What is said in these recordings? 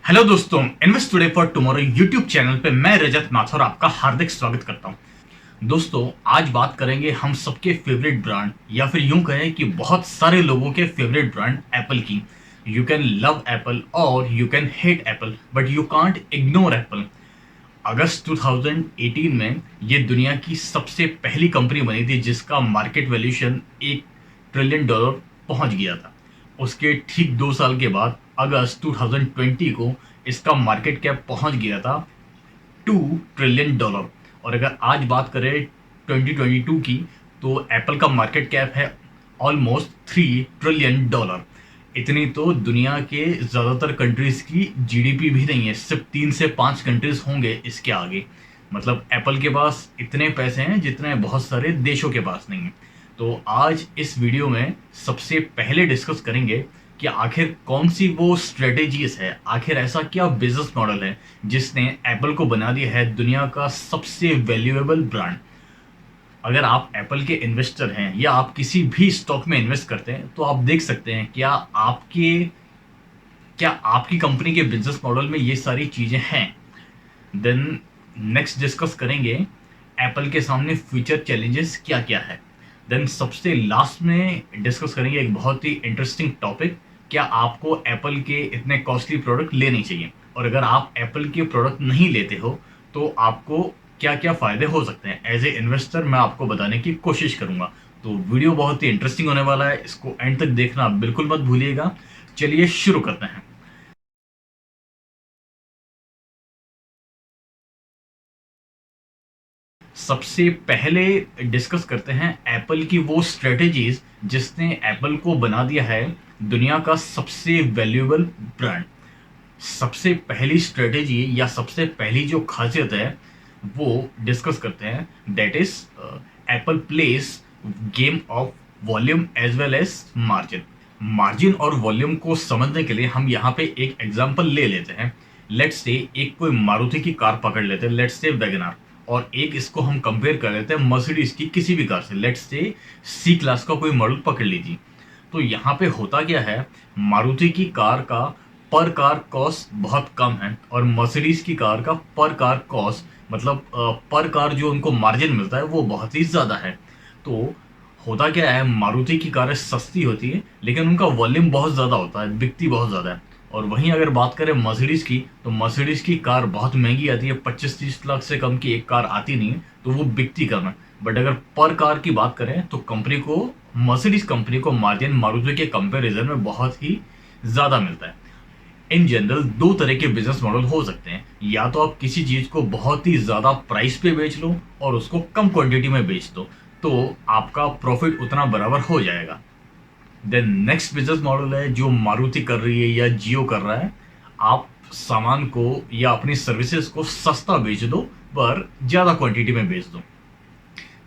Hello दोस्तों, invest today for tomorrow YouTube channel पे मैं रजत माथुर आपका हार्दिक स्वागत करता हूं। दोस्तों, आज बात करेंगे हम सबके फेवरेट ब्रांड या फिर यूं कहें कि बहुत सारे लोगों के फेवरेट ब्रांड एप्पल की। यू कैन लव एप्पल और you can hate Apple but you can't ignore Apple. अगस्त 2018 में ये दुनिया की सबसे पहली कंपनी बनी थी जिसका मार्केट वैल्यूएशन $1 ट्रिलियन पहुंच गया था। उसके ठीक 2 साल के बाद अगस्त 2020 को इसका मार्केट कैप पहुंच गया था $2 ट्रिलियन। और अगर आज बात करें 2022 की, तो एप्पल का मार्केट कैप है ऑलमोस्ट $3 ट्रिलियन। इतनी तो दुनिया के ज़्यादातर कंट्रीज़ की जीडीपी भी नहीं है, सिर्फ 3 से 5 कंट्रीज़ होंगे इसके आगे। मतलब एप्पल के पास इतने पैसे हैं जितने बहुत सारे देशों के पास नहीं है। तो आज इस वीडियो में सबसे पहले डिस्कस करेंगे कि आखिर कौन सी वो स्ट्रेटेजीज है, आखिर ऐसा क्या बिजनेस मॉडल है जिसने एप्पल को बना दिया है दुनिया का सबसे वैल्यूएबल ब्रांड। अगर आप एप्पल के इन्वेस्टर हैं या आप किसी भी स्टॉक में इन्वेस्ट करते हैं तो आप देख सकते हैं क्या आपकी कंपनी के बिजनेस मॉडल में ये सारी चीज़ें हैं। देन नेक्स्ट डिस्कस करेंगे एप्पल के सामने फ्यूचर चैलेंजेस क्या क्या है। देन सबसे लास्ट में डिस्कस करेंगे एक बहुत ही इंटरेस्टिंग टॉपिक, क्या आपको एप्पल के इतने कॉस्टली प्रोडक्ट लेने चाहिए, और अगर आप एप्पल के प्रोडक्ट नहीं लेते हो तो आपको क्या क्या फ़ायदे हो सकते हैं। एज ए इन्वेस्टर मैं आपको बताने की कोशिश करूंगा। तो वीडियो बहुत ही इंटरेस्टिंग होने वाला है, इसको एंड तक देखना बिल्कुल मत भूलिएगा। चलिए शुरू करते हैं। सबसे पहले डिस्कस करते हैं एप्पल की वो स्ट्रेटेजीज जिसने एप्पल को बना दिया है दुनिया का सबसे वैल्यूएबल ब्रांड। सबसे पहली स्ट्रेटेजी या सबसे पहली जो खासियत है वो डिस्कस करते हैं, that is Apple plays game of volume as well as margin. Margin और वॉल्यूम को समझने के लिए हम यहाँ पे एक एग्जांपल ले लेते हैं। लेट्स से एक कोई मारुति की कार पकड़ लेते हैं, लेट्स से वैगनआर, और एक इसको हम कंपेयर कर लेते हैं मर्सिडीज की किसी भी कार से, लेट्स से सी क्लास का कोई मॉडल पकड़ लीजिए। तो यहाँ पे होता क्या है, मारुति की कार का पर कार कॉस्ट बहुत कम है और मर्सिडीज की कार का पर कार कॉस्ट मतलब पर कार जो उनको मार्जिन मिलता है वो बहुत ही ज़्यादा है। तो होता क्या है, मारुति की कारें सस्ती होती है लेकिन उनका वॉल्यूम बहुत ज़्यादा होता है, बिकती बहुत ज़्यादा है। और वहीं अगर बात करें मर्सिडीज़ की, तो मर्सिडीज़ की कार बहुत महंगी आती है, 25-30 लाख से कम की एक कार आती नहीं है, तो वो बिकती कम है। बट अगर पर कार की बात करें तो कंपनी को, मर्सिडीज़ कंपनी को मार्जिन मारुति के कंपैरिजन में बहुत ही ज़्यादा मिलता है। इन जनरल दो तरह के बिजनेस मॉडल हो सकते हैं, या तो आप किसी चीज को बहुत ही ज्यादा प्राइस पे बेच लो और उसको कम क्वांटिटी में बेच दो, तो आपका प्रॉफिट उतना बराबर हो जाएगा। देन नेक्स्ट बिजनेस मॉडल है जो मारुति कर रही है या जियो कर रहा है, आप सामान को या अपनी सर्विसेज को सस्ता बेच दो पर ज्यादा क्वांटिटी में बेच दो।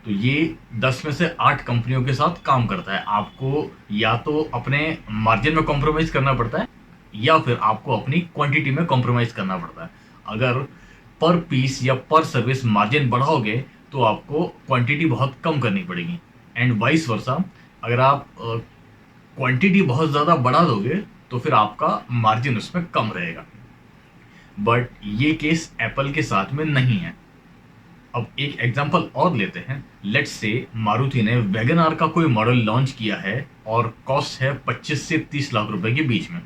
तो ये 10 में से 8 कंपनियों के साथ काम करता है। आपको या तो अपने मार्जिन में कॉम्प्रोमाइज करना पड़ता है या फिर आपको अपनी क्वांटिटी में कॉम्प्रोमाइज करना पड़ता है। अगर पर पीस या पर सर्विस मार्जिन बढ़ाओगे तो आपको क्वांटिटी बहुत कम करनी पड़ेगी, एंड वाइस वर्सा। अगर आप क्वांटिटी बहुत ज़्यादा बढ़ा दोगे तो फिर आपका मार्जिन उसमें कम रहेगा। बट ये केस एप्पल के साथ में नहीं है। अब एक एग्जांपल और लेते हैं। लेट्स से मारुति ने वैगनआर का कोई मॉडल लॉन्च किया है और कॉस्ट है 25 से 30 लाख रुपए के बीच में।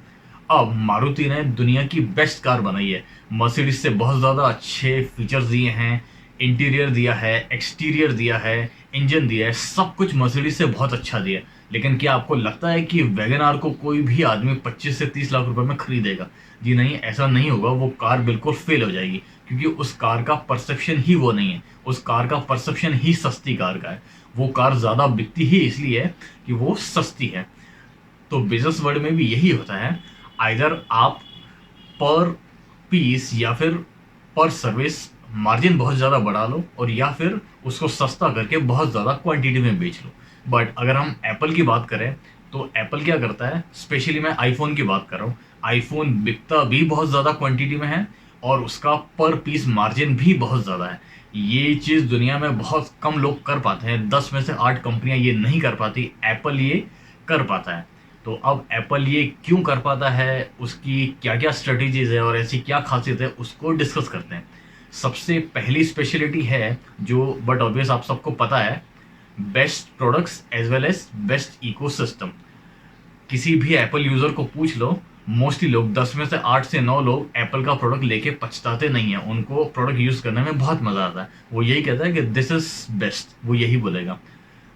अब मारुति ने दुनिया की बेस्ट कार बनाई है, मर्सिडीज से बहुत ज़्यादा अच्छे फीचर्स दिए हैं, इंटीरियर दिया है, एक्सटीरियर दिया है, इंजन दिया है, सब कुछ मर्सिडीज से बहुत अच्छा दिया है। लेकिन क्या आपको लगता है कि वैगनआर को कोई भी आदमी 25 से 30 लाख रुपए में खरीदेगा? जी नहीं, ऐसा नहीं होगा। वो कार बिल्कुल फेल हो जाएगी क्योंकि उस कार का परसेप्शन ही वो नहीं है। उस कार का परसेप्शन ही सस्ती कार का है। वो कार ज़्यादा बिकती ही इसलिए है कि वो सस्ती है। तो बिजनेस वर्ल्ड में भी यही होता है, आइदर आप पर पीस या फिर पर सर्विस मार्जिन बहुत ज़्यादा बढ़ा लो और या फिर उसको सस्ता करके बहुत ज़्यादा क्वांटिटी में बेच लो। बट अगर हम एप्पल की बात करें तो एप्पल क्या करता है, स्पेशली मैं आईफोन की बात कर रहा हूँ। आईफोन बिकता भी बहुत ज़्यादा क्वांटिटी में है और उसका पर पीस मार्जिन भी बहुत ज़्यादा है। ये चीज़ दुनिया में बहुत कम लोग कर पाते हैं, 10 में से 8 कंपनियां ये नहीं कर पाती, एप्पल ये कर पाता है। तो अब एप्पल ये क्यों कर पाता है, उसकी क्या-क्या स्ट्रैटेजीज़ है और ऐसी क्या ख़ासियत है, उसको डिस्कस करते हैं। सबसे पहली स्पेशलिटी है जो बट ऑब्वियस आप सबको पता है, best products as well as best ecosystem. किसी भी एप्पल यूज़र को पूछ लो, मोस्टली लोग 10 में से 8 से 9 लोग एप्पल का प्रोडक्ट लेके पछताते नहीं हैं। उनको प्रोडक्ट यूज़ करने में बहुत मज़ा आता है। वो यही कहता है कि दिस इज़ बेस्ट, वो यही बोलेगा।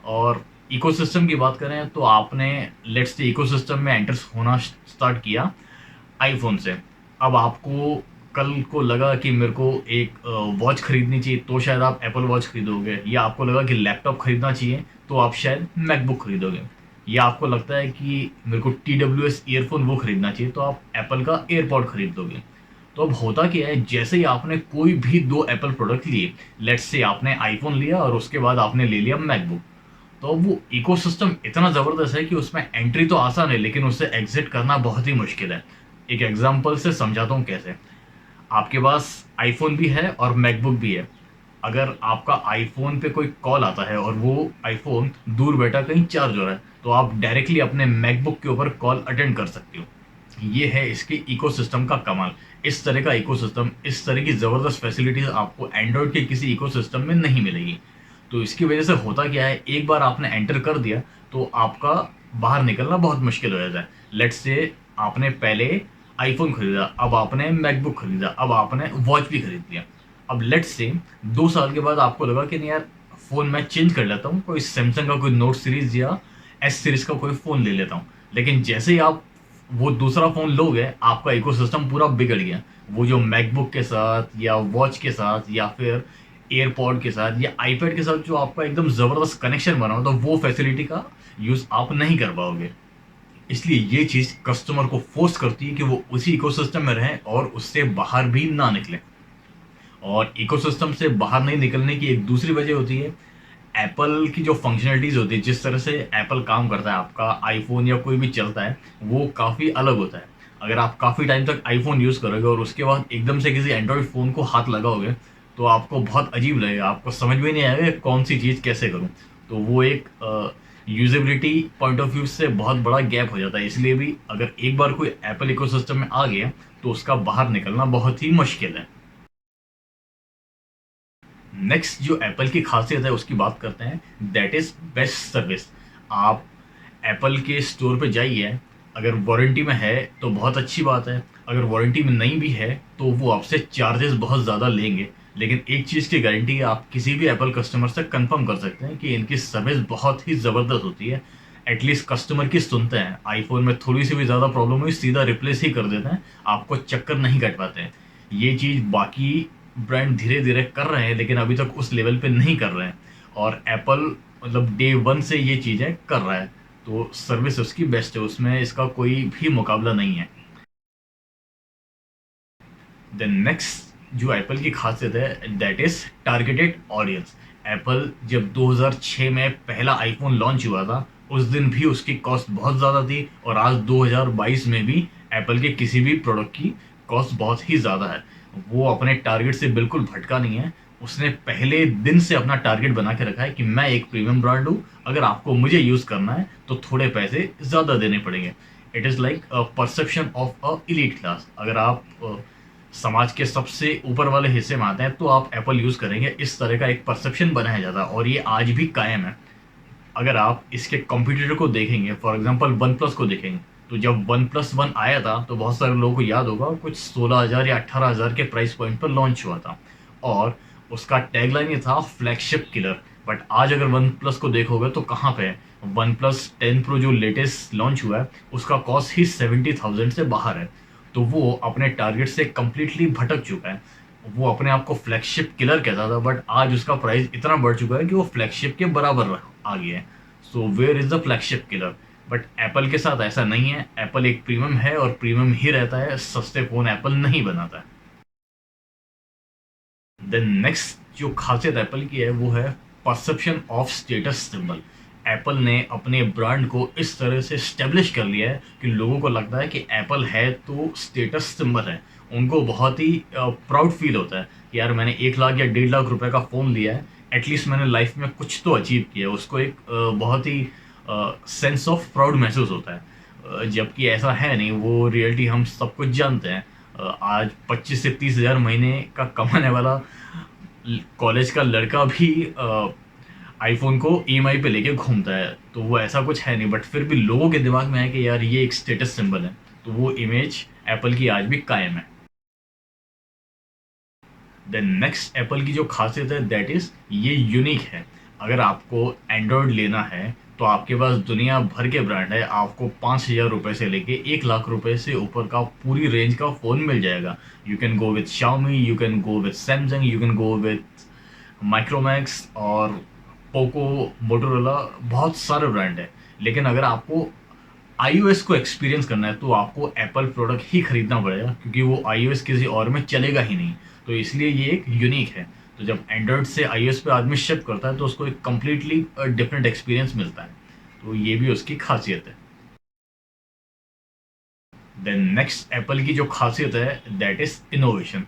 और इकोसिस्टम की बात करें तो आपने लेट्स से इकोसिस्टम में एंटर होना स्टार्ट किया आईफोन से। अब आपको कल को लगा कि मेरे को एक वॉच खरीदनी चाहिए, तो शायद आप एप्पल वॉच खरीदोगे, या आपको लगा कि लैपटॉप खरीदना चाहिए तो आप शायद मैकबुक खरीदोगे, या आपको लगता है कि मेरे को TWS ईयरफोन वो खरीदना चाहिए तो आप एप्पल का एयरपॉड खरीद दोगे। तो अब होता क्या है, जैसे ही आपने कोई भी दो एप्पल प्रोडक्ट लिए, लेट्स से आपने आईफोन लिया और उसके बाद आपने ले लिया मैकबुक, तो वो इकोसिस्टम इतना ज़बरदस्त है कि उसमें एंट्री तो आसान है लेकिन उससे एग्जिट करना बहुत ही मुश्किल है। एक एग्जांपल से समझाता हूँ कैसे। आपके पास आईफोन भी है और मैकबुक भी है। अगर आपका आईफोन पे कोई कॉल आता है और वो आईफोन दूर बैठा कहीं चार्ज हो रहा है, तो आप डायरेक्टली अपने मैकबुक के ऊपर कॉल अटेंड कर सकते हो। ये है इसके इकोसिस्टम का कमाल। इस तरह का इकोसिस्टम, इस तरह की ज़बरदस्त फैसिलिटीज़ आपको एंड्रॉयड के किसी इकोसिस्टम में नहीं मिलेगी। तो इसकी वजह से होता क्या है, एक बार आपने एंटर कर दिया तो आपका बाहर निकलना बहुत मुश्किल हो जाता है। लेट्स से आपने पहले आईफोन खरीदा, अब आपने मैकबुक खरीदा, अब आपने वॉच भी खरीद लिया। अब लेट्स से 2 साल के बाद आपको लगा कि नहीं यार, फ़ोन मैं चेंज कर लेता हूँ, कोई सैमसंग का कोई नोट सीरीज़ या एस सीरीज़ का कोई फ़ोन ले लेता हूँ। लेकिन जैसे ही आप वो दूसरा फ़ोन लोगे, आपका इकोसिस्टम पूरा बिगड़ गया। वो जो मैकबुक के साथ या वॉच के साथ या फिर एयरपॉड के साथ या आईपैड के साथ जो आपका एकदम ज़बरदस्त कनेक्शन बना हो, तो वो फैसिलिटी का यूज़ आप नहीं कर पाओगे। इसलिए ये चीज़ कस्टमर को फोर्स करती है कि वो उसी इकोसिस्टम में रहें और उससे बाहर भी ना निकलें। और इकोसिस्टम से बाहर नहीं निकलने की एक दूसरी वजह होती है, एप्पल की जो फंक्शनलिटीज़ होती है, जिस तरह से एप्पल काम करता है, आपका आईफ़ोन या कोई भी चलता है, वो काफ़ी अलग होता है। अगर आप काफ़ी टाइम तक आईफ़ोन यूज़ करोगे और उसके बाद एकदम से किसी एंड्रॉयड फ़ोन को हाथ लगाओगे, तो आपको बहुत अजीब लगेगा, आपको समझ में नहीं आएगा कि कौन-सी चीज़ कैसे करूँ। तो वो एक यूज़ेबिलिटी पॉइंट ऑफ व्यू से बहुत बड़ा गैप हो जाता है। इसलिए भी अगर एक बार कोई एप्पल इकोसिस्टम में आ गया, तो उसका बाहर निकलना बहुत ही मुश्किल है। नेक्स्ट जो एप्पल की खासियत है उसकी बात करते हैं, दैट इज़ बेस्ट सर्विस। आप एप्पल के स्टोर पे जाइए, अगर वारंटी में है तो बहुत अच्छी बात है, अगर वारंटी में नहीं भी है तो वो आपसे चार्जेस बहुत ज़्यादा लेंगे। लेकिन एक चीज़ की गारंटी है, आप किसी भी एप्पल कस्टमर से कंफर्म कर सकते हैं कि इनकी सर्विस बहुत ही ज़बरदस्त होती है। एटलीस्ट कस्टमर की सुनते हैं। आईफोन में थोड़ी सी भी ज़्यादा प्रॉब्लम हुई, सीधा रिप्लेस ही कर देते हैं, आपको चक्कर नहीं कट पाते हैं। ये चीज़ बाकी ब्रांड धीरे-धीरे कर रहे हैं लेकिन अभी तक उस लेवल पे नहीं कर रहे हैं, और एप्पल मतलब डे 1 से ये चीज़ें कर रहा है। तो सर्विस उसकी बेस्ट है, उसमें इसका कोई भी मुकाबला नहीं है। द नेक्स्ट जो एप्पल की खासियत है, that is targeted audience. Apple जब 2006 में पहला आईफ़ोन लॉन्च हुआ था, उस दिन भी उसकी कॉस्ट बहुत ज़्यादा थी, और आज 2022 में भी एप्पल के किसी भी प्रोडक्ट की कॉस्ट बहुत ही ज़्यादा है। वो अपने टारगेट से बिल्कुल भटका नहीं है। उसने पहले दिन से अपना टारगेट बना के रखा है कि मैं एक प्रीमियम ब्रांड हूँ, अगर आपको मुझे यूज़ करना है तो थोड़े पैसे ज़्यादा देने पड़ेंगे। It is like a perception of a elite class. अगर आप समाज के सबसे ऊपर वाले हिस्से में आते हैं तो आप एप्पल यूज़ करेंगे, इस तरह का एक परसेप्शन बनाया जाता है और ये आज भी कायम है। अगर आप इसके कॉम्पिटिटर को देखेंगे, फॉर एग्जांपल वन प्लस को देखेंगे, तो जब वन प्लस वन आया था तो बहुत सारे लोगों को याद होगा, कुछ 16,000 या 18,000 के प्राइस पॉइंट पर लॉन्च हुआ था, और उसका टैगलाइन ये था, फ्लैगशिप किलर। बट आज अगर वन प्लस को देखोगे तो कहाँ पे है, वन प्लस 10 प्रो जो लेटेस्ट लॉन्च हुआ है उसका कॉस्ट ही 70,000 से बाहर है। तो वो अपने टारगेट से कम्प्लीटली भटक चुका है। वो अपने आप को फ्लैगशिप किलर कहता था, बट आज उसका प्राइस इतना बढ़ चुका है कि वो फ्लैगशिप के बराबर आ गया है। So where is the flagship killer. But Apple के साथ ऐसा नहीं है। एप्पल एक प्रीमियम है और प्रीमियम ही रहता है, सस्ते फ़ोन एप्पल नहीं बनाता है। देन नेक्स्ट जो खासियत एप्पल की है वो है perception of status symbol. Apple ने अपने ब्रांड को इस तरह से स्टेब्लिश कर लिया है कि लोगों को लगता है कि एप्पल है तो स्टेटस सिंबल है। उनको बहुत ही प्राउड फील होता है कि यार मैंने 1 लाख या 1.5 लाख रुपए का फ़ोन लिया है, एटलीस्ट मैंने लाइफ में कुछ तो अचीव किया है। उसको एक बहुत ही सेंस ऑफ प्राउड महसूस होता है। जबकि ऐसा है नहीं, वो रियलिटी हम सब कुछ जानते हैं। आज 25 से 30 हज़ार महीने का कमाने वाला कॉलेज का लड़का भी आईफोन को ईएमआई पे लेके घूमता है, तो वो ऐसा कुछ है नहीं, बट फिर भी लोगों के दिमाग में है कि यार ये एक स्टेटस सिंबल है, तो वो इमेज एप्पल की आज भी कायम है। देन नेक्स्ट एप्पल की जो खासियत है दैट इज़ ये यूनिक है। अगर आपको एंड्रॉयड लेना है तो आपके पास दुनिया भर के ब्रांड है, आपको 5,000 रुपये से लेके 1 लाख रुपए से ऊपर का पूरी रेंज का फ़ोन मिल जाएगा। You can go with Xiaomi, you can go with Samsung, you can go with Micromax और पोको, मोटोरोला, बहुत सारे ब्रांड है। लेकिन अगर आपको iOS को एक्सपीरियंस करना है तो आपको एप्पल प्रोडक्ट ही खरीदना पड़ेगा, क्योंकि वो iOS किसी और में चलेगा ही नहीं। तो इसलिए ये एक यूनिक है। तो जब एंड्रॉयड से iOS पे आदमी शिफ्ट करता है तो उसको एक कम्प्लीटली डिफरेंट एक्सपीरियंस मिलता है, तो ये भी उसकी खासियत है। देन नेक्स्ट एप्पल की जो खासियत है दैट इज इनोवेशन।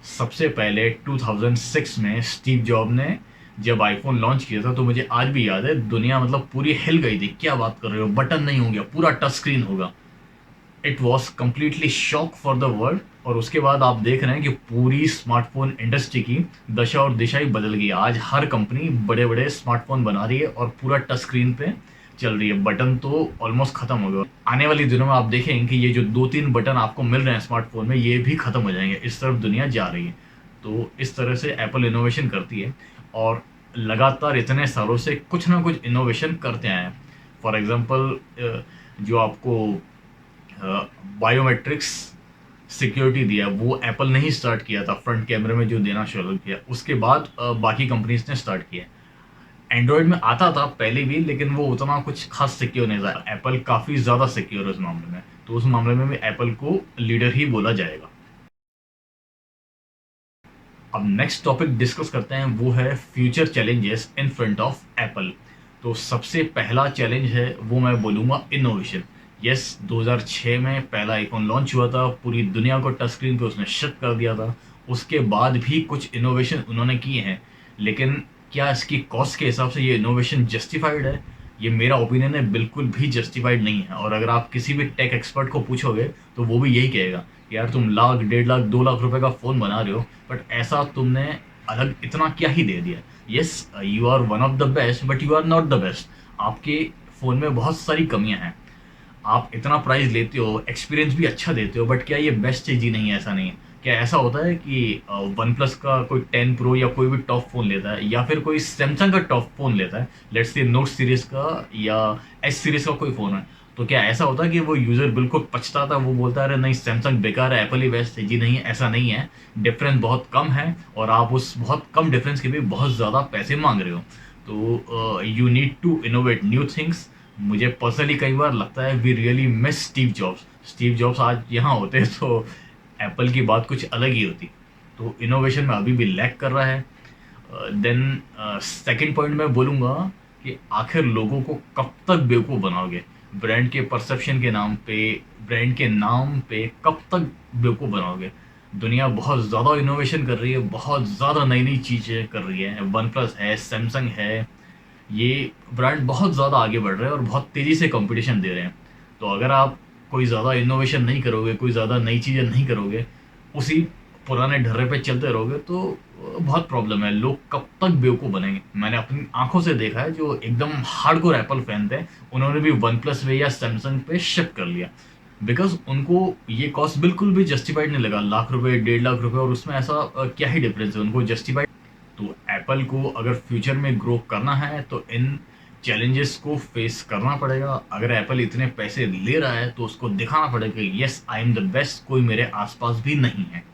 सबसे पहले 2006 में स्टीव जॉब ने जब आईफोन लॉन्च किया था, तो मुझे आज भी याद है, दुनिया मतलब पूरी हिल गई थी, क्या बात कर रहे हो, बटन नहीं हो गया, पूरा टच स्क्रीन होगा। It was completely shock for the world. और उसके बाद आप देख रहे हैं कि पूरी स्मार्टफोन इंडस्ट्री की दशा और दिशा ही बदल गई। आज हर कंपनी बड़े बड़े स्मार्टफोन बना रही है और पूरा टच स्क्रीन पे चल रही है, बटन तो ऑलमोस्ट खत्म हो गया। आने वाले दिनों में आप देखेंगे कि ये जो 2-3 बटन आपको मिल रहे हैं स्मार्टफोन में, ये भी खत्म हो जाएंगे। इस तरफ दुनिया जा रही है। तो इस तरह से एप्पल इनोवेशन करती है और लगातार इतने सालों से कुछ ना कुछ इनोवेशन करते आए हैं। फॉर एग्जांपल जो आपको बायोमेट्रिक्स सिक्योरिटी दिया, वो एप्पल ने ही स्टार्ट किया था, फ्रंट कैमरे में जो देना शुरू किया, उसके बाद बाकी कंपनीज ने स्टार्ट किया। एंड्रॉयड में आता था पहले भी, लेकिन वो उतना कुछ खास सिक्योर नहीं था। एप्पल काफ़ी ज़्यादा सिक्योर है उस मामले में, तो उस मामले में भी एप्पल को लीडर ही बोला जाएगा। अब नेक्स्ट टॉपिक डिस्कस करते हैं, वो है future challenges in front of Apple. तो सबसे पहला चैलेंज है वो मैं बोलूँगा इनोवेशन। यस, 2006 में पहला आईफोन लॉन्च हुआ था, पूरी दुनिया को टच स्क्रीन पे उसने शिफ्ट कर दिया था। उसके बाद भी कुछ इनोवेशन उन्होंने किए हैं, लेकिन क्या इसकी कॉस्ट के हिसाब से ये इनोवेशन जस्टिफाइड है? ये मेरा ओपिनियन है, बिल्कुल भी जस्टिफाइड नहीं है। और अगर आप किसी भी टेक एक्सपर्ट को पूछोगे तो वो भी यही कहेगा, यार तुम लाख, 1.5 लाख, 2 लाख रुपए का फ़ोन बना रहे हो, बट ऐसा तुमने अलग इतना क्या ही दे दिया। Yes, you are one of the best, but you are not the best. आपके फ़ोन में बहुत सारी कमियां हैं। आप इतना प्राइस लेते हो, एक्सपीरियंस भी अच्छा देते हो, बट क्या ये बेस्ट चीज़ ही नहीं है? ऐसा नहीं है। क्या ऐसा होता है कि वन प्लस का कोई 10 प्रो या कोई भी टॉप फ़ोन लेता है, या फिर कोई सैमसंग का टॉप फ़ोन लेता है, लेट्स से नोट सीरीज़ का या एस सीरीज़ का कोई फ़ोन है, तो क्या ऐसा होता है कि वो यूज़र बिल्कुल पछताता है, वो बोलता है अरे नहीं सैमसंग बेकार है, एप्पल ही बेस्ट है? जी नहीं, ऐसा नहीं है। डिफरेंस बहुत कम है और आप उस बहुत कम डिफरेंस के भी बहुत ज़्यादा पैसे मांग रहे हो। तो you need to innovate new things. मुझे पर्सनली कई बार लगता है we really miss Steve Jobs. Steve Jobs आज यहाँ होते तो एप्पल की बात कुछ अलग ही होती। तो इनोवेशन में अभी भी लैक कर रहा है। देन सेकंड पॉइंट मैं बोलूँगा कि आखिर लोगों को कब तक बेवकूफ़ बनाओगे? ब्रांड के परसेप्शन के नाम पे, ब्रांड के नाम पे कब तक बेवकूफ़ बनाओगे? दुनिया बहुत ज़्यादा इनोवेशन कर रही है, बहुत ज़्यादा नई नई चीज़ें कर रही है। वन प्लस है, सैमसंग है, ये ब्रांड बहुत ज़्यादा आगे बढ़ रहे हैं और बहुत तेज़ी से कंपटीशन दे रहे हैं। तो अगर आप कोई ज़्यादा इनोवेशन नहीं करोगे, कोई ज़्यादा नई चीज़ें नहीं करोगे, उसी पुराने ढर्रे पे चलते रहोगे, तो बहुत प्रॉब्लम है। लोग कब तक बेवकूफ़ बनेंगे? मैंने अपनी आंखों से देखा है, जो एकदम हार्डकोर एप्पल फैन थे, उन्होंने भी वन प्लस पे या सैमसंग पे शिफ्ट कर लिया, बिकॉज उनको ये कॉस्ट बिल्कुल भी जस्टिफाइड नहीं लगा। लाख रुपए, 1.5 लाख रुपए, और उसमें ऐसा क्या ही डिफरेंस है, उनको जस्टिफाइड। तो एप्पल को अगर फ्यूचर में ग्रो करना है तो इन चैलेंजेस को फेस करना पड़ेगा। अगर एप्पल इतने पैसे ले रहा है तो उसको दिखाना पड़ेगा कि yes I am the best, कोई मेरे आसपास भी नहीं है।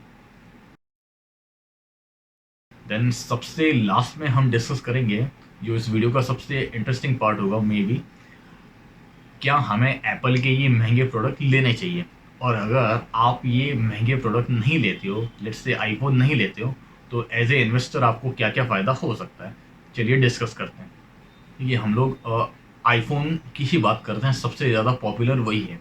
देन सबसे लास्ट में हम डिस्कस करेंगे, जो इस वीडियो का सबसे इंटरेस्टिंग पार्ट होगा मे बी, क्या हमें एप्पल के ये महंगे प्रोडक्ट लेने चाहिए? और अगर आप ये महंगे प्रोडक्ट नहीं लेते हो, लेट्स से आईफोन नहीं लेते हो, तो एज ए इन्वेस्टर आपको क्या क्या फ़ायदा हो सकता है? चलिए डिस्कस करते हैं। ये हम लोग आईफोन की ही बात करते हैं, सबसे ज़्यादा पॉपुलर वही है।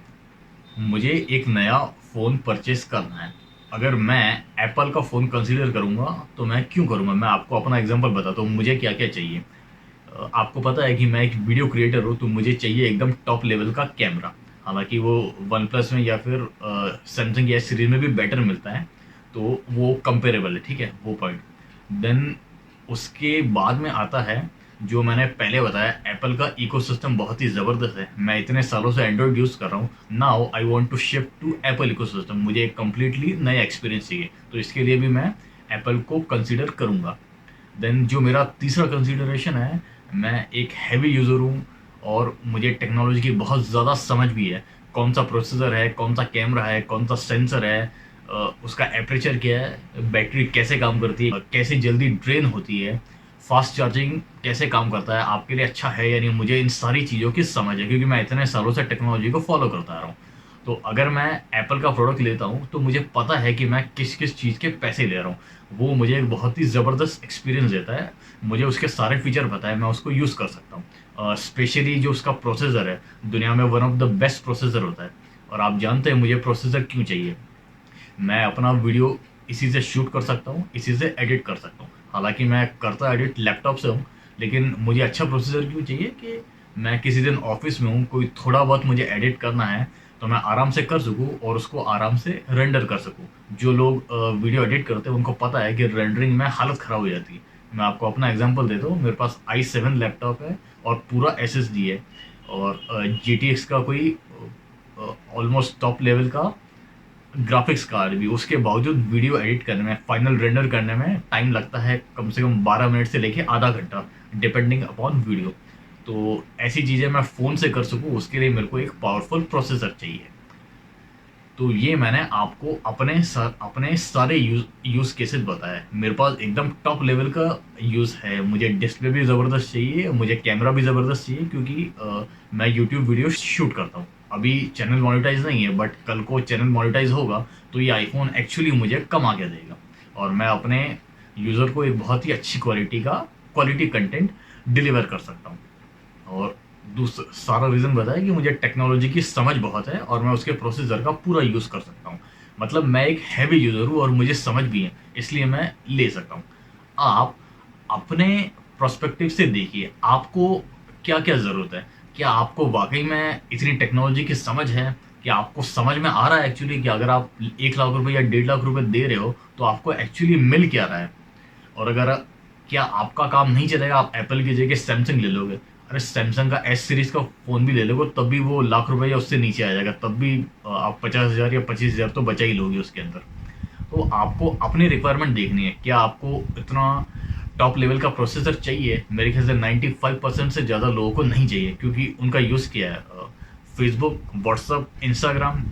मुझे एक नया फ़ोन परचेस करना है, अगर मैं एप्पल का फ़ोन कंसीडर करूँगा तो मैं क्यों करूँगा? मैं आपको अपना एग्जांपल बताता हूँ मुझे क्या क्या चाहिए। आपको पता है कि मैं एक वीडियो क्रिएटर हूँ, तो मुझे चाहिए एकदम टॉप लेवल का कैमरा। हालांकि वो वन प्लस में या फिर सैमसंग की एस सीरीज में भी बेटर मिलता है, तो वो कंपेरेबल है, ठीक है, वो पॉइंट। देन उसके बाद में आता है जो मैंने पहले बताया, एप्पल का इकोसिस्टम बहुत ही ज़बरदस्त है। मैं इतने सालों से एंड्रॉयड यूज़ कर रहा हूँ, now I want to shift to Apple ecosystem. मुझे एक कम्प्लीटली नया एक्सपीरियंस चाहिए, तो इसके लिए भी मैं एप्पल को कंसिडर करूँगा। देन जो मेरा तीसरा कंसिडरेशन है, मैं एक हैवी यूज़र हूँ और मुझे टेक्नोलॉजी की बहुत ज़्यादा समझ भी है। कौन सा प्रोसेसर है, कौन सा कैमरा है, कौन सा सेंसर है, उसका एपरेचर क्या है, बैटरी कैसे काम करती है, कैसे जल्दी ड्रेन होती है, फास्ट चार्जिंग कैसे काम करता है, आपके लिए अच्छा है या नहीं, मुझे इन सारी चीज़ों की समझ है क्योंकि मैं इतने सालों से टेक्नोलॉजी को फॉलो करता आ रहा हूँ। तो अगर मैं एप्पल का प्रोडक्ट लेता हूँ तो मुझे पता है कि मैं किस किस चीज़ के पैसे ले रहा हूँ। वो मुझे एक बहुत ही ज़बरदस्त एक्सपीरियंस देता है। मुझे उसके सारे फीचर पता है, मैं उसको यूज़ कर सकता हूँ। स्पेशली जो उसका प्रोसेसर है, दुनिया में one of the best processor होता है। और आप जानते हैं मुझे प्रोसेसर क्यों चाहिए। मैं अपना वीडियो इसी से शूट कर सकता हूँ, इसी से एडिट कर सकता हूँ। हालांकि मैं करता एडिट लैपटॉप से हूँ, लेकिन मुझे अच्छा प्रोसेसर क्यों चाहिए कि मैं किसी दिन ऑफिस में हूँ, कोई थोड़ा बहुत मुझे एडिट करना है तो मैं आराम से कर सकूँ और उसको आराम से रेंडर कर सकूँ। जो लोग वीडियो एडिट करते हैं उनको पता है कि रेंडरिंग में हालत ख़राब हो जाती है। मैं आपको अपना एग्जांपल देता हूँ। मेरे पास i7 लैपटॉप है और पूरा एसएसडी है, और GTX का कोई ऑलमोस्ट टॉप लेवल का ग्राफिक्स कार्ड भी। उसके बावजूद वीडियो एडिट करने में, फाइनल रेंडर करने में टाइम लगता है कम से कम 12 मिनट से लेके आधा घंटा, डिपेंडिंग अपॉन वीडियो। तो ऐसी चीज़ें मैं फ़ोन से कर सकूँ, उसके लिए मेरे को एक पावरफुल प्रोसेसर चाहिए। तो ये मैंने आपको अपने सारे यूज़ केसेस बताए। मेरे पास एकदम टॉप लेवल का यूज़ है। मुझे डिस्प्ले भी ज़बरदस्त चाहिए, मुझे कैमरा भी ज़बरदस्त चाहिए क्योंकि मैं यूट्यूब वीडियो शूट करता हूँ। अभी चैनल मोनेटाइज नहीं है, बट कल को चैनल मोनेटाइज होगा तो ये आईफोन एक्चुअली मुझे कमा के देगा और मैं अपने यूज़र को एक बहुत ही अच्छी क्वालिटी कंटेंट डिलीवर कर सकता हूँ। और दूसरा सारा रीज़न बताया कि मुझे टेक्नोलॉजी की समझ बहुत है और मैं उसके प्रोसेसर का पूरा यूज़ कर सकता हूँ। मतलब मैं एक हैवी यूज़र हूँ और मुझे समझ भी है, इसलिए मैं ले सकता हूँ। आप अपने पर्सपेक्टिव से देखिए, आपको क्या-क्या ज़रूरत है? क्या आपको वाक़ई में इतनी टेक्नोलॉजी की समझ है? क्या आपको समझ में आ रहा है एक्चुअली कि अगर आप 1 लाख रुपए या 1.5 लाख रुपए दे रहे हो, तो आपको एक्चुअली मिल क्या रहा है? और अगर क्या आपका काम नहीं चलेगा, आप एप्पल की जगह सैमसंग ले लोगे। अरे सैमसंग का एस सीरीज का फ़ोन भी ले लोगे तब भी वो लाख रुपए या उससे नीचे आ जाएगा, तब भी आप 50,000 या 25,000 तो बचा ही लोगे उसके अंदर। तो आपको अपनी रिक्वायरमेंट देखनी है, क्या आपको इतना टॉप लेवल का प्रोसेसर चाहिए? मेरे ख्याल से 95% से ज़्यादा लोगों को नहीं चाहिए क्योंकि उनका यूज़ क्या है, फेसबुक, व्हाट्सअप, इंस्टाग्राम,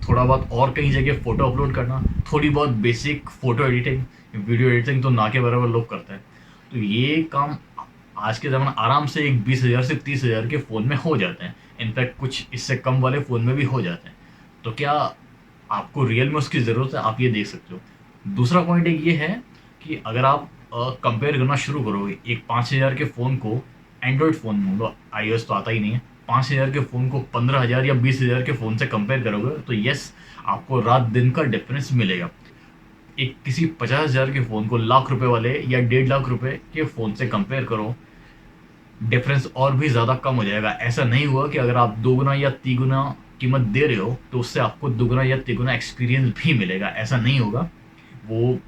थोड़ा बहुत और कहीं जगह फ़ोटो अपलोड करना, थोड़ी बहुत basic photo editing, video editing तो ना के बराबर लोग करते हैं। तो ये काम आज के ज़माना आराम से एक 20,000 से 30,000 के फ़ोन में हो जाते हैं। इनफैक्ट कुछ इससे कम वाले फ़ोन में भी हो जाते हैं। तो क्या आपको रियल में उसकी ज़रूरत है? आप ये देख सकते हो। दूसरा पॉइंट एक ये है कि अगर आप कंपेयर करना शुरू करोगे एक 5,000 के फ़ोन को, एंड्रॉयड फ़ोन में, मतलब iOS तो आता ही नहीं है, 5,000 के फ़ोन को 15,000 या 20,000 के फ़ोन से कंपेयर करोगे तो यस, आपको रात दिन का डिफरेंस मिलेगा। एक किसी 50,000 के फ़ोन को लाख रुपए वाले या 1.5 लाख रुपए के फ़ोन से कंपेयर करो, डिफरेंस और भी ज़्यादा कम हो जाएगा। ऐसा नहीं हुआ कि अगर आप दोगुना या तिगुना कीमत दे रहे हो तो उससे आपको दुगना या तिगुना एक्सपीरियंस भी मिलेगा, ऐसा नहीं होगा। वो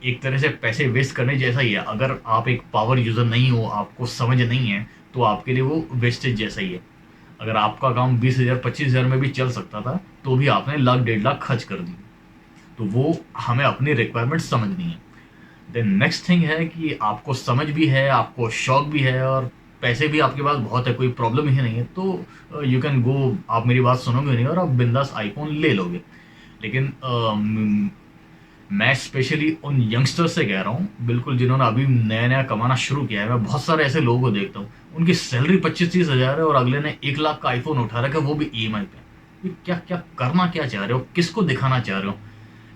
एक तरह से पैसे वेस्ट करने जैसा ही है। अगर आप एक पावर यूज़र नहीं हो, आपको समझ नहीं है, तो आपके लिए वो वेस्टेज जैसा ही है। अगर आपका काम 20,000 25,000 में भी चल सकता था तो भी आपने लाख 1.5 लाख खर्च कर दी। तो वो हमें अपनी रिक्वायरमेंट समझनी है। देन नेक्स्ट थिंग है कि आपको समझ भी है, आपको शौक भी है और पैसे भी आपके पास बहुत है, कोई प्रॉब्लम ही नहीं है, तो यू कैन गो। आप मेरी बात सुनोगे नहीं और आप बिंदास आईफोन ले लोगे। लेकिन मैं स्पेशली उन यंगस्टर्स से कह रहा हूँ, बिल्कुल जिन्होंने अभी नया नया कमाना शुरू किया है। मैं बहुत सारे ऐसे लोगों को देखता हूँ, उनकी सैलरी 25-30 हज़ार है और अगले ने 1 लाख का आईफोन उठा रखा है, वो भी ईएमआई पे। ये क्या क्या करना क्या चाह रहे हो, किसको दिखाना चाह रहे हो?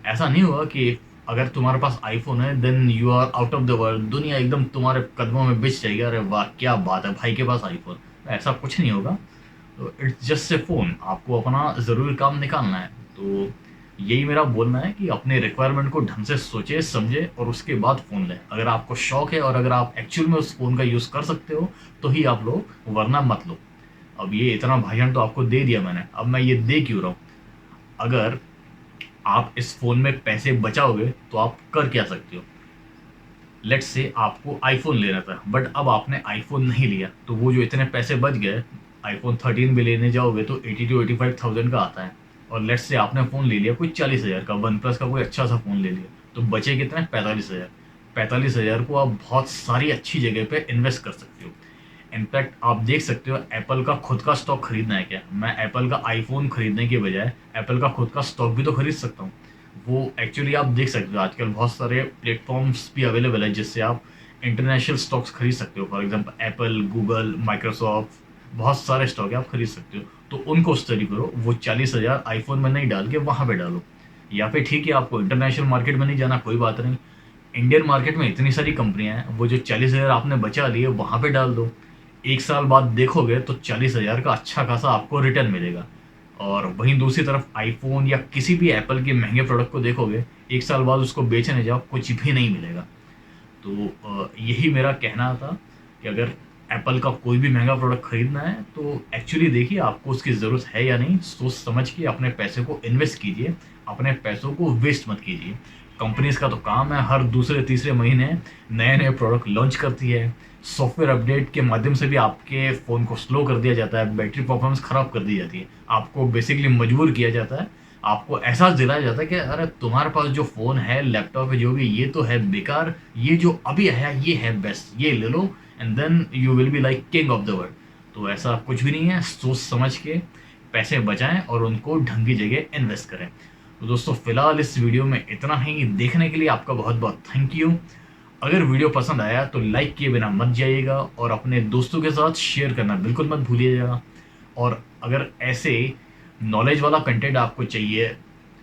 ऐसा नहीं होगा कि अगर तुम्हारे पास आईफोन है then you are out of the world, दुनिया एकदम तुम्हारे कदमों में बिछ जाएगी, अरे वाह क्या बात है भाई के पास आईफोन। ऐसा कुछ नहीं होगा। तो इट्स जस्ट ए फ़ोन, आपको अपना ज़रूरी काम निकालना है। तो यही मेरा बोलना है कि अपने रिक्वायरमेंट को ढंग से सोचे समझे और उसके बाद फ़ोन लें। अगर आपको शौक है और अगर आप एक्चुअल में उस फ़ोन का यूज़ कर सकते हो तो ही आप लो, वरना मत लो। अब ये इतना भाषण तो आपको दे दिया मैंने, अब मैं ये दे क्यों रहा हूँ? अगर आप इस फ़ोन में पैसे बचाओगे तो आप कर क्या सकते हो? लेट्स से आपको आईफ़ोन लेना था, बट अब आपने आईफ़ोन नहीं लिया, तो वो जो इतने पैसे बच गए, आईफ़ोन 13 भी लेने जाओगे तो 80 टू 85,000 का आता है, और लेट्स से आपने फ़ोन ले लिया कोई 40,000 का, वन प्लस का कोई अच्छा सा फ़ोन ले लिया, तो बचे कितने? 45,000। 45,000 को आप बहुत सारी अच्छी जगह पे इन्वेस्ट कर सकते हो। इनफैक्ट आप देख सकते हो, एप्पल का खुद का स्टॉक खरीदना है क्या? मैं एप्पल का आईफ़ोन खरीदने के बजाय एप्पल का खुद का स्टॉक भी तो खरीद सकता हूँ। वो एक्चुअली आप देख सकते हो, आजकल बहुत सारे प्लेटफ़ॉर्म्स भी अवेलेबल है जिससे आप इंटरनेशनल स्टॉक्स खरीद सकते हो। For example Apple, Google, Microsoft, बहुत सारे स्टॉक है, आप खरीद सकते हो। तो उनको स्टडी करो, वो 40,000 आईफ़ोन में नहीं डाल के वहाँ पे डालो। या फिर ठीक है, आपको इंटरनेशनल मार्केट में नहीं जाना, कोई बात नहीं। इंडियन मार्केट में इतनी सारी कंपनियाँ हैं, वो जो 40,000 आपने बचा लिए वहाँ पे डाल दो। 1 साल बाद देखोगे तो 40,000 का अच्छा खासा आपको रिटर्न मिलेगा। और वहीं दूसरी तरफ आईफ़ोन या किसी भी एप्पल के महँगे प्रोडक्ट को देखोगे, 1 साल बाद उसको बेचने जाओ, कुछ भी नहीं मिलेगा। तो यही मेरा कहना था कि अगर एप्पल का कोई भी महँगा प्रोडक्ट खरीदना है तो एक्चुअली देखिए आपको उसकी ज़रूरत है या नहीं, सोच समझ के अपने पैसे को इन्वेस्ट कीजिए, अपने पैसों को वेस्ट मत कीजिए। कंपनीज़ का तो काम है हर दूसरे-तीसरे महीने नए-नए प्रोडक्ट लॉन्च करती है। सॉफ्टवेयर अपडेट के माध्यम से भी आपके फ़ोन को स्लो कर दिया जाता है, बैटरी परफॉर्मेंस ख़राब कर दी जाती है। आपको बेसिकली मजबूर किया जाता है, आपको एहसास दिलाया जाता है कि अरे तुम्हारे पास जो फ़ोन है, लैपटॉप है, जो भी, ये तो है बेकार, ये जो अभी आया ये है बेस्ट, ये ले लो and then you will be like king of the world. तो ऐसा कुछ भी नहीं है, सोच समझ के पैसे बचाएँ और उनको ढंग की जगह इन्वेस्ट करें। तो दोस्तों फिलहाल इस वीडियो में इतना ही, देखने के लिए आपका बहुत-बहुत थैंक यू। अगर वीडियो पसंद आया तो लाइक किए बिना मत जाइएगा और अपने दोस्तों के साथ शेयर करना बिल्कुल मत भूलिएगा। और अगर ऐसे नॉलेज वाला कंटेंट आपको चाहिए,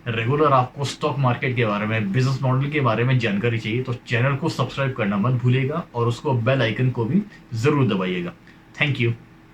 रेगुलर आपको स्टॉक मार्केट के बारे में, बिजनेस मॉडल के बारे में जानकारी चाहिए, तो चैनल को सब्सक्राइब करना मत भूलिएगा और उसको बेल आइकन को भी ज़रूर दबाइएगा। Thank you.